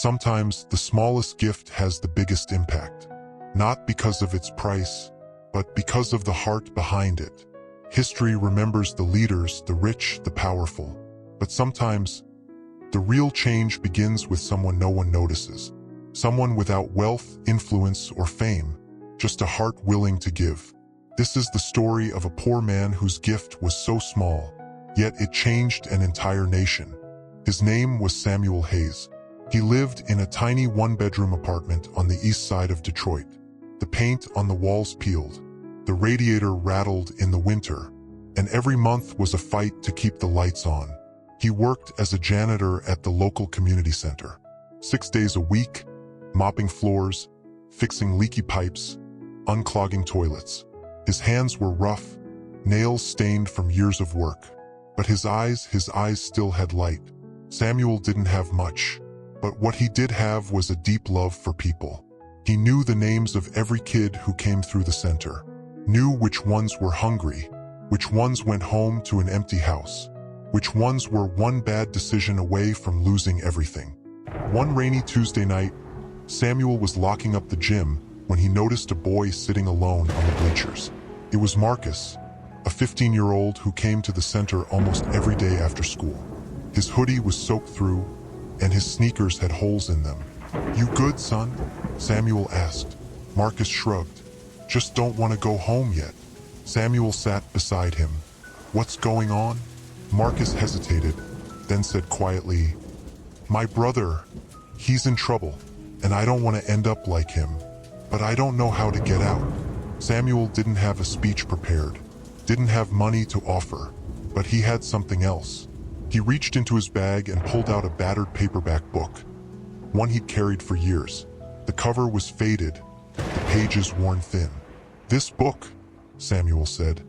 Sometimes the smallest gift has the biggest impact, not because of its price, but because of the heart behind it. History remembers the leaders, the rich, the powerful, but sometimes the real change begins with someone no one notices. Someone without wealth, influence, or fame, just a heart willing to give. This is the story of a poor man whose gift was so small, yet it changed an entire nation. His name was Samuel Hayes. He lived in a tiny one-bedroom apartment on the east side of Detroit. The paint on the walls peeled, the radiator rattled in the winter, and every month was a fight to keep the lights on. He worked as a janitor at the local community center, 6 days a week, mopping floors, fixing leaky pipes, unclogging toilets. His hands were rough, nails stained from years of work, but his eyes still had light. Samuel didn't have much, but what he did have was a deep love for people. He knew the names of every kid who came through the center, knew which ones were hungry, which ones went home to an empty house, which ones were one bad decision away from losing everything. One rainy Tuesday night, Samuel was locking up the gym when he noticed a boy sitting alone on the bleachers. It was Marcus, a 15-year-old who came to the center almost every day after school. His hoodie was soaked through, and his sneakers had holes in them. "You good, son?" Samuel asked. Marcus shrugged. "Just don't want to go home yet." Samuel sat beside him. "What's going on?" Marcus hesitated, then said quietly, "My brother, he's in trouble, and I don't want to end up like him, but I don't know how to get out." Samuel didn't have a speech prepared, didn't have money to offer, but he had something else. He reached into his bag and pulled out a battered paperback book, one he'd carried for years. The cover was faded, the pages worn thin. "This book," Samuel said,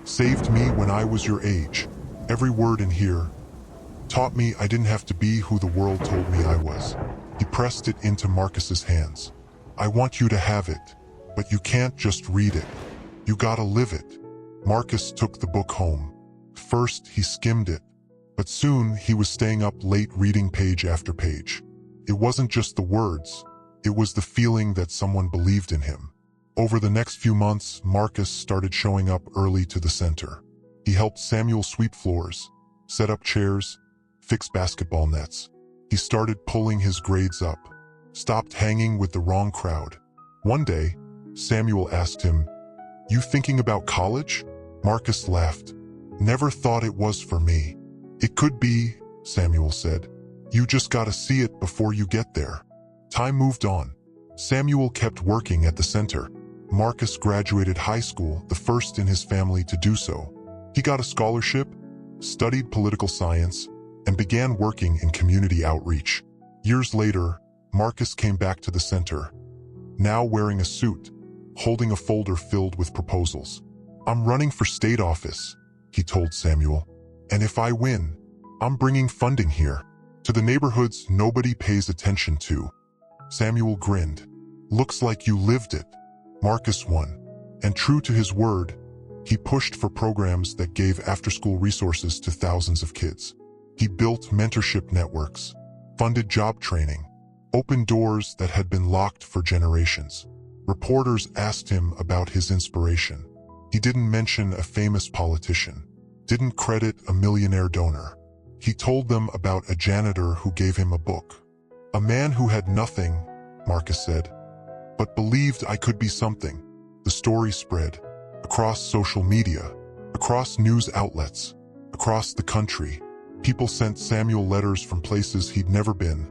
"saved me when I was your age. Every word in here taught me I didn't have to be who the world told me I was." He pressed it into Marcus's hands. "I want you to have it, but you can't just read it. You gotta live it." Marcus took the book home. First, he skimmed it, but soon he was staying up late reading page after page. It wasn't just the words, it was the feeling that someone believed in him. Over the next few months, Marcus started showing up early to the center. He helped Samuel sweep floors, set up chairs, fix basketball nets. He started pulling his grades up, stopped hanging with the wrong crowd. One day, Samuel asked him, "You thinking about college?" Marcus laughed. "Never thought it was for me." "It could be," Samuel said. "You just gotta see it before you get there." Time moved on. Samuel kept working at the center. Marcus graduated high school, the first in his family to do so. He got a scholarship, studied political science, and began working in community outreach. Years later, Marcus came back to the center, now wearing a suit, holding a folder filled with proposals. "I'm running for state office," he told Samuel. "And if I win, I'm bringing funding here, to the neighborhoods nobody pays attention to." Samuel grinned. "Looks like you lived it." Marcus won, and true to his word, he pushed for programs that gave after-school resources to thousands of kids. He built mentorship networks, funded job training, opened doors that had been locked for generations. Reporters asked him about his inspiration. He didn't mention a famous politician, didn't credit a millionaire donor. He told them about a janitor who gave him a book. "A man who had nothing," Marcus said, "but believed I could be something." The story spread across social media, across news outlets, across the country. People sent Samuel letters from places he'd never been,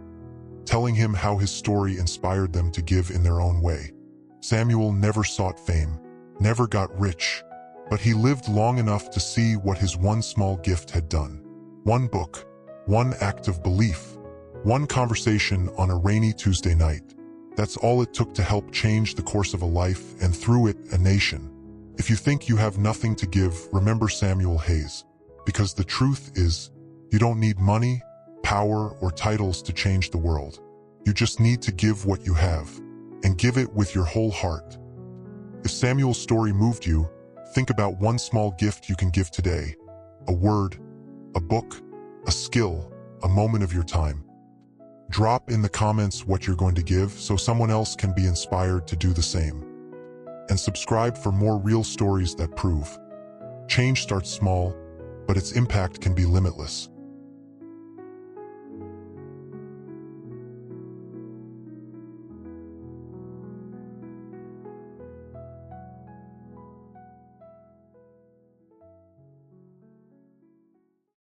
telling him how his story inspired them to give in their own way. Samuel never sought fame, never got rich, but he lived long enough to see what his one small gift had done. One book, one act of belief, one conversation on a rainy Tuesday night. That's all it took to help change the course of a life and through it, a nation. If you think you have nothing to give, remember Samuel Hayes. Because the truth is, you don't need money, power, or titles to change the world. You just need to give what you have, and give it with your whole heart. If Samuel's story moved you, think about one small gift you can give today. A word, a book, a skill, a moment of your time. Drop in the comments what you're going to give so someone else can be inspired to do the same. And subscribe for more real stories that prove change starts small, but its impact can be limitless.